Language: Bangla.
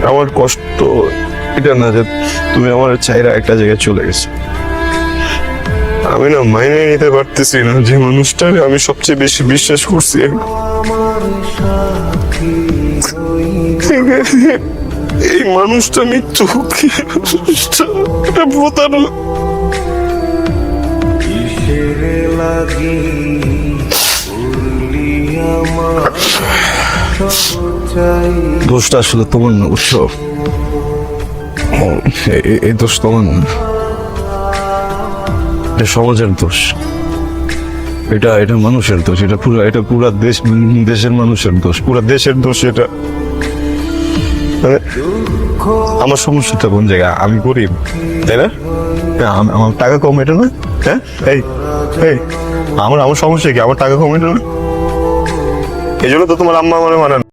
আমার কষ্ট এটা না যে তুমি আমার চাইরা একটা জায়গায় চলে গেছো। আমি না মাইনে নিতে পারতেছি না যে মানুষটাকে আমি সবচেয়ে বেশি বিশ্বাস করছি, এই মানুষটা মৃত্যু, এটা প্রতারণা। দোষটা আসলে তোমার না, বুঝছো? এই দোষ তোমার না, এটা সমাজের দোষ, এটা মানুষের দোষ, এটা পুরা দেশের মানুষের দোষ, পুরা দেশের দোষ এটা। মানে আমার সমস্যাটা কোন জায়গায়? আমি গরিব, তাই না? আমার টাকা কম, এটা না? হ্যাঁ, এই আমার সমস্যা কি? আমার টাকা কম, এটা না? এই জন্য তো তোমার আম্মা আমার মানে